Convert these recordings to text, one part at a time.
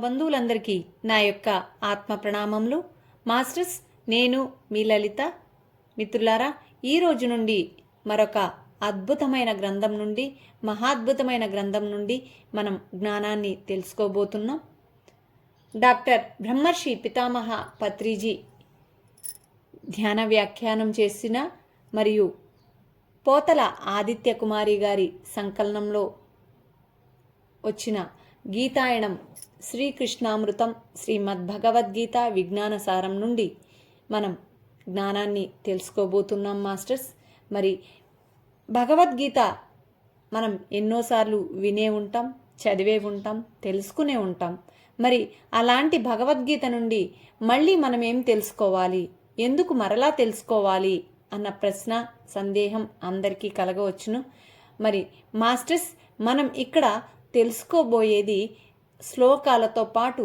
బంధువులందరికీ నా యొక్క ఆత్మ ప్రణామములు. మాస్టర్స్, నేను మీ లలిత. మిత్రులారా, ఈ రోజు నుండి మరొక అద్భుతమైన గ్రంథం నుండి, మహాద్భుతమైన గ్రంథం నుండి మనం జ్ఞానాన్ని తెలుసుకోబోతున్నాం. డాక్టర్ బ్రహ్మర్షి పితామహ పత్రిజీ ధ్యాన వ్యాఖ్యానం చేసిన మరియు పోతల ఆదిత్య కుమారి గారి సంకలనంలో వచ్చిన గీతాయనం శ్రీకృష్ణామృతం శ్రీమద్భగవద్గీత విజ్ఞానసారం నుండి మనం జ్ఞానాన్ని తెలుసుకోబోతున్నాం మాస్టర్స్. మరి భగవద్గీత మనం ఎన్నోసార్లు వినే ఉంటాం, చదివే ఉంటాం, తెలుసుకునే ఉంటాం. మరి అలాంటి భగవద్గీత నుండి మళ్ళీ మనం ఏం తెలుసుకోవాలి, ఎందుకు మరలా తెలుసుకోవాలి అన్న ప్రశ్న, సందేహం అందరికీ కలగవచ్చును. మరి మాస్టర్స్, మనం ఇక్కడ తెలుసుకోబోయేది శ్లోకాలతో పాటు,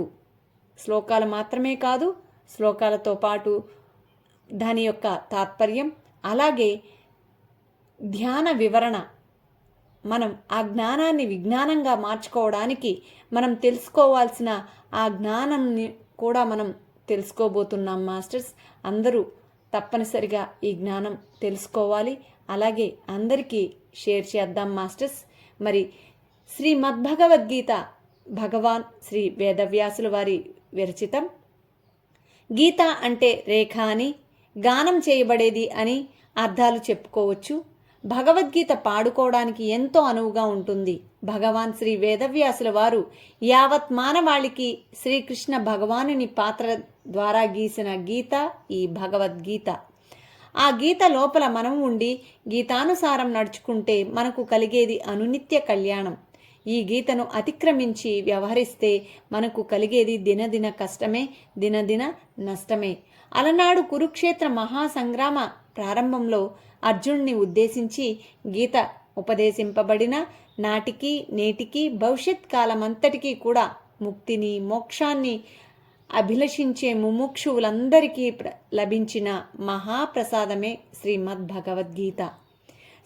శ్లోకాలు మాత్రమే కాదు, శ్లోకాలతో పాటు దాని యొక్క తాత్పర్యం, అలాగే ధ్యాన వివరణ. మనం ఆ జ్ఞానాన్ని విజ్ఞానంగా మార్చుకోవడానికి మనం తెలుసుకోవాల్సిన ఆ జ్ఞానాన్ని కూడా మనం తెలుసుకోబోతున్నాం మాస్టర్స్. అందరూ తప్పనిసరిగా ఈ జ్ఞానం తెలుసుకోవాలి, అలాగే అందరికీ షేర్ చేద్దాం మాస్టర్స్. మరి శ్రీమద్భగవద్గీత భగవాన్ శ్రీ వేదవ్యాసుల వారి విరచితం. గీత అంటే రేఖ అని, గానం చేయబడేది అని అర్థాలు చెప్పుకోవచ్చు. భగవద్గీత పాడుకోవడానికి ఎంతో అనువుగా ఉంటుంది. భగవాన్ శ్రీ వేదవ్యాసుల వారు యావత్ మానవాళికి శ్రీకృష్ణ భగవానుని పాత్ర ద్వారా గీసిన గీత ఈ భగవద్గీత. ఆ గీత లోపల మనం ఉండి గీతానుసారం నడుచుకుంటే మనకు కలిగేది అనునిత్య కళ్యాణం. ఈ గీతను అతిక్రమించి వ్యవహరిస్తే మనకు కలిగేది దినదిన కష్టమే, దినదిన నష్టమే. అలనాడు కురుక్షేత్ర మహాసంగ్రామ ప్రారంభంలో అర్జునుడిని ఉద్దేశించి గీత ఉపదేశింపబడిన నాటికి నేటికి భవిష్యత్ కాలమంతటికీ కూడా ముక్తిని, మోక్షాన్ని అభిలషించే ముముక్షువులందరికీ లభించిన మహాప్రసాదమే శ్రీమద్భగవద్గీత.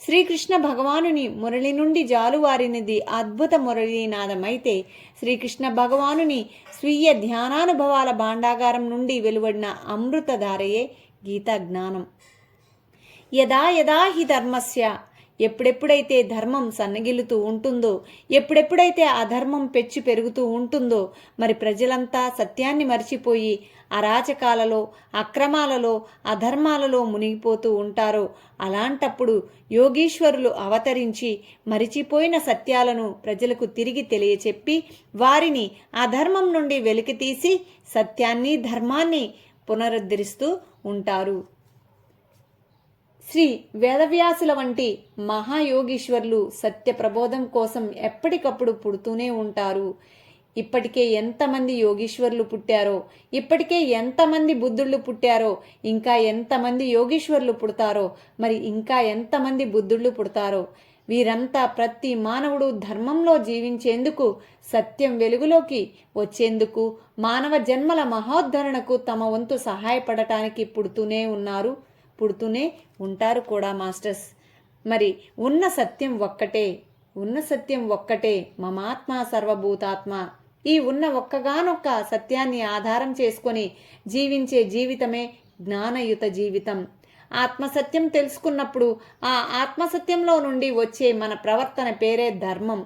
శ్రీకృష్ణ భగవానుని మురళి నుండి జాలువారినది అద్భుత మురళీనాదమైతే, శ్రీకృష్ణ భగవానుని స్వీయ ధ్యానానుభవాల భాండాగారం నుండి వెలువడిన అమృతధారయే గీతా జ్ఞానం. యదా యదా హి ధర్మస్య, ఎప్పుడెప్పుడైతే ధర్మం సన్నగిల్లుతూ ఉంటుందో, ఎప్పుడెప్పుడైతే అధర్మం పెచ్చి పెరుగుతూ ఉంటుందో, మరి ప్రజలంతా సత్యాన్ని మర్చిపోయి అరాచకాలలో, అక్రమాలలో, అధర్మాలలో మునిగిపోతూ ఉంటారో, అలాంటప్పుడు యోగీశ్వరులు అవతరించి మరిచిపోయిన సత్యాలను ప్రజలకు తిరిగి తెలియచెప్పి వారిని అధర్మం నుండి వెలికితీసి సత్యాన్ని, ధర్మాన్ని పునరుద్ధరిస్తూ ఉంటారు. శ్రీ వేదవ్యాసుల వంటి మహాయోగీశ్వరులు సత్య ప్రబోధం కోసం ఎప్పటికప్పుడు పుడుతూనే ఉంటారు. ఇప్పటికే ఎంతమంది యోగీశ్వరులు పుట్టారో, ఇప్పటికే ఎంతమంది బుద్ధుళ్ళు పుట్టారో, ఇంకా ఎంతమంది యోగీశ్వరులు పుడతారో, మరి ఇంకా ఎంతమంది బుద్ధుళ్ళు పుడతారో. వీరంతా ప్రతి మానవుడు ధర్మంలో జీవించేందుకు, సత్యం వెలుగులోకి వచ్చేందుకు, మానవ జన్మల మహోద్ధరణకు తమ వంతు సహాయపడటానికి పుడుతూనే ఉన్నారు, పుడుతూనే ఉంటారు కూడా మాస్టర్స్. మరి ఉన్న సత్యం ఒక్కటే, ఉన్న సత్యం ఒక్కటే, మమాత్మ సర్వభూతాత్మ. ఈ ఉన్న ఒక్కగానొక్క సత్యాన్ని ఆధారం చేసుకొని జీవించే జీవితమే జ్ఞానయుత జీవితం. ఆత్మసత్యం తెలుసుకున్నప్పుడు ఆ ఆత్మసత్యంలో నుండి వచ్చే మన ప్రవర్తన పేరే ధర్మం.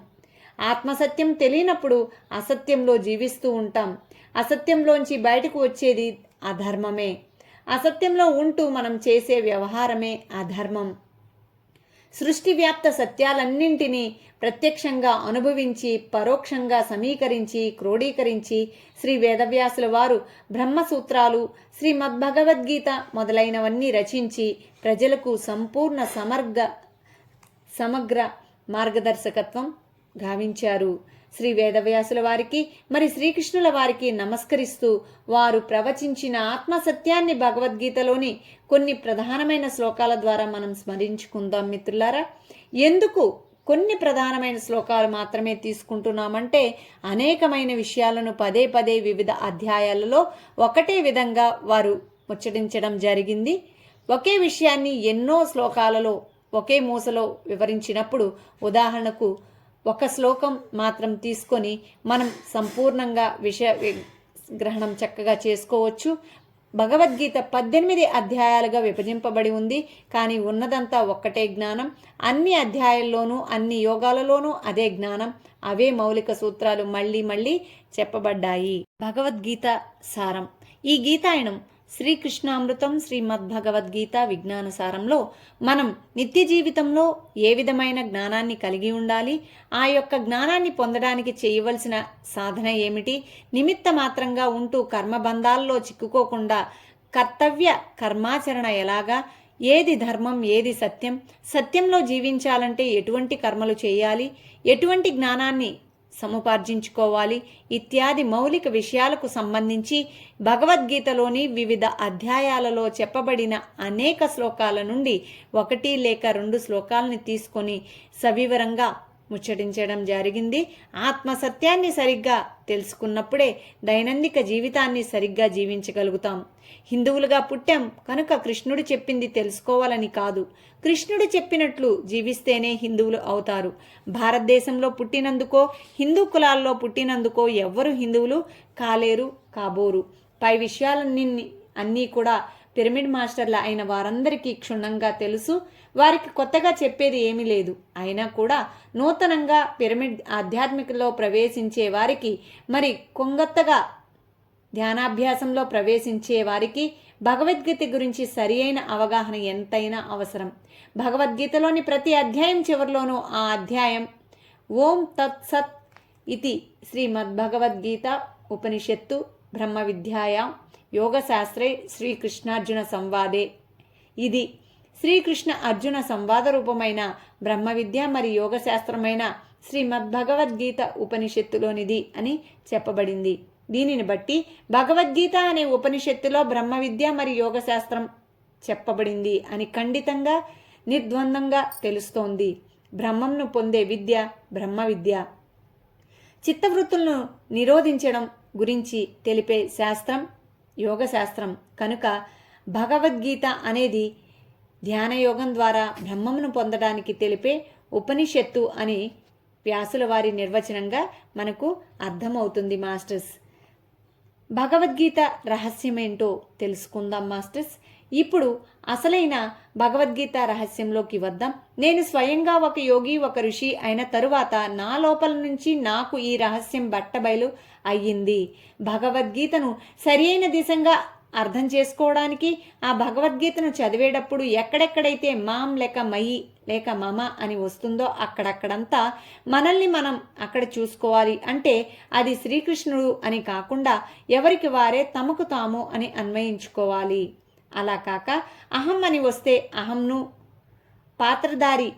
ఆత్మసత్యం తెలియనప్పుడు అసత్యంలో జీవిస్తూ ఉంటాం. అసత్యంలోంచి బయటకు వచ్చేది అధర్మమే. అసత్యంలో ఉంటూ మనం చేసే వ్యవహారమే అధర్మం. సృష్టి వ్యాప్త సత్యాలన్నింటినీ ప్రత్యక్షంగా అనుభవించి, పరోక్షంగా సమీకరించి, క్రోడీకరించి శ్రీ వేదవ్యాసుల వారు బ్రహ్మసూత్రాలు, శ్రీమద్భగవద్గీత మొదలైనవన్నీ రచించి ప్రజలకు సంపూర్ణ సమగ్ర మార్గదర్శకత్వం గావించారు. శ్రీ వేదవ్యాసుల వారికి మరి శ్రీకృష్ణుల వారికి నమస్కరిస్తూ వారు ప్రవచించిన ఆత్మసత్యాన్ని భగవద్గీతలోని కొన్ని ప్రధానమైన శ్లోకాల ద్వారా మనం స్మరించుకుందాం మిత్రులారా. ఎందుకు కొన్ని ప్రధానమైన శ్లోకాలు మాత్రమే తీసుకుంటున్నామంటే, అనేకమైన విషయాలను పదే పదే వివిధ అధ్యాయాలలో ఒకటే విధంగా వారు ముచ్చటించడం జరిగింది. ఒకే విషయాన్ని ఎన్నో శ్లోకాలలో ఒకే మూసలో వివరించినప్పుడు, ఉదాహరణకు ఒక శ్లోకం మాత్రం తీసుకొని మనం సంపూర్ణంగా విషయ గ్రహణం చక్కగా చేసుకోవచ్చు. భగవద్గీత 18 అధ్యాయాలుగా విభజింపబడి ఉంది. కానీ ఉన్నదంతా ఒక్కటే జ్ఞానం. అన్ని అధ్యాయాల్లోనూ అన్ని యోగాలలోనూ అదే జ్ఞానం, అవే మౌలిక సూత్రాలు మళ్ళీ మళ్ళీ చెప్పబడ్డాయి. భగవద్గీత సారం. ఈ గీతాయనం శ్రీకృష్ణామృతం శ్రీమద్భగవద్గీత విజ్ఞాన సారంలో మనం నిత్య జీవితంలో ఏ విధమైన జ్ఞానాన్ని కలిగి ఉండాలి, ఆ యొక్క జ్ఞానాన్ని పొందడానికి చేయవలసిన సాధన ఏమిటి, నిమిత్త మాత్రంగా ఉంటూ కర్మబంధాల్లో చిక్కుకోకుండా కర్తవ్య కర్మాచరణ ఎలాగా, ఏది ధర్మం ఏది సత్యం, సత్యంలో జీవించాలంటే ఎటువంటి కర్మలు చేయాలి, ఎటువంటి జ్ఞానాన్ని సముపార్జించుకోవాలి ఇత్యాది మౌలిక విషయాలకు సంబంధించి భగవద్గీతలోని వివిధ అధ్యాయాలలో చెప్పబడిన అనేక శ్లోకాల నుండి 1 లేక 2 శ్లోకాలని తీసుకొని సవివరంగా ముచ్చటించడం జరిగింది. ఆత్మసత్యాన్ని సరిగ్గా తెలుసుకున్నప్పుడే దైనందిక జీవితాన్ని సరిగ్గా జీవించగలుగుతాం. హిందువులుగా పుట్టాం కనుక కృష్ణుడు చెప్పింది తెలుసుకోవాలని కాదు, కృష్ణుడు చెప్పినట్లు జీవిస్తేనే హిందువులు అవుతారు. భారతదేశంలో పుట్టినందుకో హిందూ కులాల్లో పుట్టినందుకో ఎవ్వరు హిందువులు కాలేరు కాబోరు. పై విషయాలన్నీ కూడా పిరమిడ్ మాస్టర్ల అయిన వారందరికీ క్షుణ్ణంగా తెలుసు. వారికి కొత్తగా చెప్పేది ఏమీ లేదు. అయినా కూడా నూతనంగా పిరమిడ్ ఆధ్యాత్మికలో ప్రవేశించే వారికి, మరి కొంగొత్తగా ధ్యానాభ్యాసంలో ప్రవేశించే వారికి భగవద్గీత గురించి సరి అయిన అవగాహన ఎంతైనా అవసరం. భగవద్గీతలోని ప్రతి అధ్యాయం చివరిలోనూ ఆ అధ్యాయం ఓం తత్ సత్ ఇది శ్రీమద్భగవద్గీత ఉపనిషత్తు బ్రహ్మ విద్యాయాం యోగశాస్త్రే శ్రీకృష్ణార్జున సంవాదే, ఇది శ్రీకృష్ణ అర్జున సంవాద రూపమైన బ్రహ్మ విద్య మరియు యోగశాస్త్రమైన శ్రీమద్భగవద్గీత ఉపనిషత్తులోనిది అని చెప్పబడింది. దీనిని బట్టి భగవద్గీత అనే ఉపనిషత్తులో బ్రహ్మ విద్య మరియు యోగశాస్త్రం చెప్పబడింది అని ఖండితంగా నిర్ద్వందంగా తెలుస్తోంది. బ్రహ్మంను పొందే విద్య బ్రహ్మ విద్య. చిత్తవృత్తులను నిరోధించడం గురించి తెలిపే శాస్త్రం యోగశాస్త్రం కనుక భగవద్గీత అనేది ధ్యానయోగం ద్వారా బ్రహ్మమును పొందడానికి తెలిపే ఉపనిషత్తు అని వ్యాసుల వారి నిర్వచనంగా మనకు అర్థమవుతుంది మాస్టర్స్. భగవద్గీత రహస్యమేంటో తెలుసుకుందాం మాస్టర్స్. ఇప్పుడు అసలైన భగవద్గీత రహస్యంలోకి వద్దాం. నేను స్వయంగా ఒక యోగి ఒక ఋషి అయిన తరువాత నా లోపల నుంచి నాకు ఈ రహస్యం బట్టబయలు అయ్యింది. భగవద్గీతను సరియైన దిశగా అర్థం చేసుకోవడానికి ఆ భగవద్గీతను చదివేటప్పుడు ఎక్కడెక్కడైతే మాం లేక మయి లేక మమ అని వస్తుందో అక్కడక్కడంతా మనల్ని మనం అక్కడ చూసుకోవాలి. అంటే అది శ్రీకృష్ణుడు అని కాకుండా ఎవరికి వారే తమకు తాము అని అన్వయించుకోవాలి. అలా కాక అహం అని వస్తే అహంను పాత్రధారి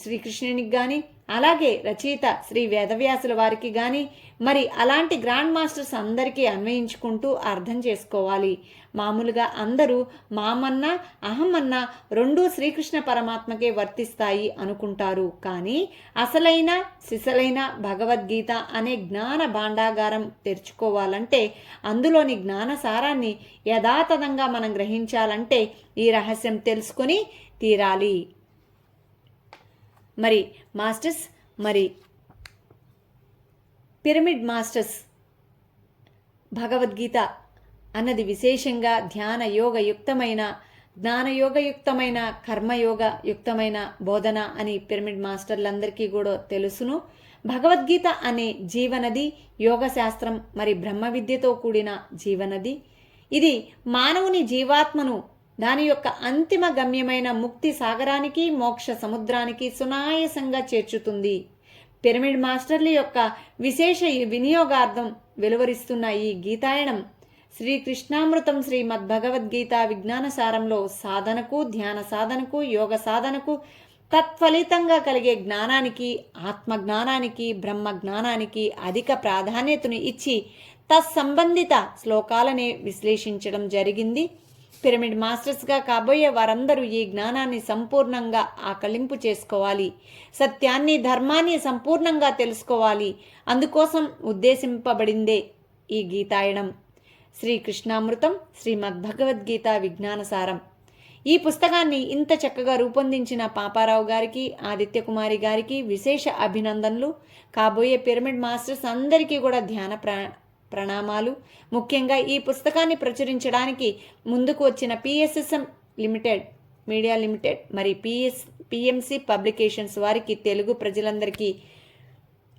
శ్రీకృష్ణునికి కానీ, అలాగే రచయిత శ్రీ వేదవ్యాసుల వారికి కానీ, మరి అలాంటి గ్రాండ్ మాస్టర్స్ అందరికీ అన్వయించుకుంటూ అర్థం చేసుకోవాలి. మామూలుగా అందరూ మామన్నా అహమన్నా రెండూ శ్రీకృష్ణ పరమాత్మకే వర్తిస్తాయి అనుకుంటారు. కానీ అసలైన సిసలైన భగవద్గీత అనే జ్ఞాన భాండాగారం తెరుచుకోవాలంటే, అందులోని జ్ఞాన సారాన్ని యథాతథంగా మనం గ్రహించాలంటే ఈ రహస్యం తెలుసుకొని తీరాలి. మరి మాస్టర్స్, మరి పిరమిడ్ మాస్టర్స్ భగవద్గీత అన్నది విశేషంగా ధ్యానయోగయుక్తమైన జ్ఞానయోగయుక్తమైన కర్మయోగయుక్తమైన బోధన అని పిరమిడ్ మాస్టర్లందరికీ కూడా తెలుసును. భగవద్గీత అనే జీవనది, యోగశాస్త్రం మరి బ్రహ్మ విద్యతో కూడిన జీవనది. ఇది మానవుని జీవాత్మను దాని యొక్క అంతిమ గమ్యమైన ముక్తి సాగరానికి మోక్ష సముద్రానికి సునాయాసంగా చేర్చుతుంది. పిరమిడ్ మాస్టర్ల యొక్క విశేష వినియోగార్థం వెలువరిస్తున్న ఈ గీతాయనం శ్రీకృష్ణామృతం శ్రీమద్భగవద్గీత విజ్ఞాన సారంలో సాధనకు, ధ్యాన సాధనకు, యోగ సాధనకు, తత్ఫలితంగా కలిగే జ్ఞానానికి, ఆత్మజ్ఞానానికి, బ్రహ్మ జ్ఞానానికి అధిక ప్రాధాన్యతను ఇచ్చి తత్సంబంధిత శ్లోకాలనే విశ్లేషించడం జరిగింది. పిరమిడ్ మాస్టర్స్గా కాబోయే వారందరూ ఈ జ్ఞానాన్ని సంపూర్ణంగా ఆకలింపు చేసుకోవాలి. సత్యాన్ని, ధర్మాన్ని సంపూర్ణంగా తెలుసుకోవాలి. అందుకోసం ఉద్దేశింపబడిందే ఈ గీతాయనం శ్రీకృష్ణామృతం శ్రీమద్భగవద్గీత విజ్ఞాన సారం. ఈ పుస్తకాన్ని ఇంత చక్కగా రూపొందించిన పాపారావు గారికి, ఆదిత్య కుమారి గారికి విశేష అభినందనలు. కాబోయే పిరమిడ్ మాస్టర్స్ అందరికీ కూడా ధ్యాన ప్రణామాలు. ముఖ్యంగా ఈ పుస్తకాన్ని ప్రచురించడానికి ముందుకు వచ్చిన పిఎస్ఎస్ఎం లిమిటెడ్, మీడియా లిమిటెడ్, మరి పిఎంసి పబ్లికేషన్స్ వారికి, తెలుగు ప్రజలందరికీ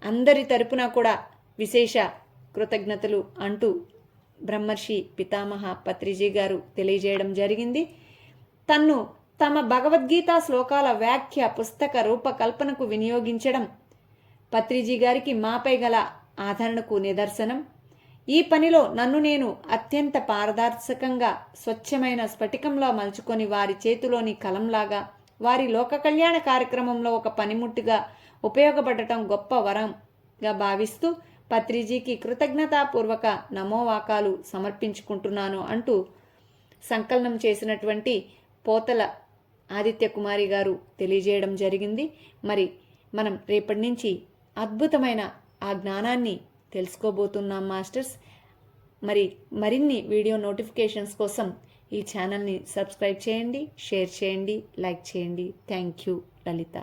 అందరి తరపున కూడా విశేష కృతజ్ఞతలు అంటూ బ్రహ్మర్షి పితామహ పత్రిజీ గారు తెలియజేయడం జరిగింది. తమ భగవద్గీత శ్లోకాల వ్యాఖ్య పుస్తక రూపకల్పనకు వినియోగించడం పత్రిజీ గారికి మాపై గల ఆదరణకు నిదర్శనం. ఈ పనిలో నన్ను నేను అత్యంత పారదర్శకంగా స్వచ్ఛమైన స్ఫటికంలో మలుచుకొని వారి చేతిలోని కలంలాగా, వారి లోక కళ్యాణ కార్యక్రమంలో ఒక పనిముట్టుగా ఉపయోగపడటం గొప్ప వరంగా భావిస్తూ పత్రిజీకి కృతజ్ఞతాపూర్వక నమోవాకాలు సమర్పించుకుంటున్నాను అంటూ సంకలనం చేసినటువంటి పోతల ఆదిత్య కుమారి గారు తెలియజేయడం జరిగింది. మరి మనం రేపటి నుంచి అద్భుతమైన ఆ జ్ఞానాన్ని తెలుసుకోబోతున్నాం మాస్టర్స్. మరిన్ని వీడియో నోటిఫికేషన్స్ కోసం ఈ ఛానల్ని సబ్స్క్రైబ్ చేయండి, షేర్ చేయండి, లైక్ చేయండి. Thank you. లలిత.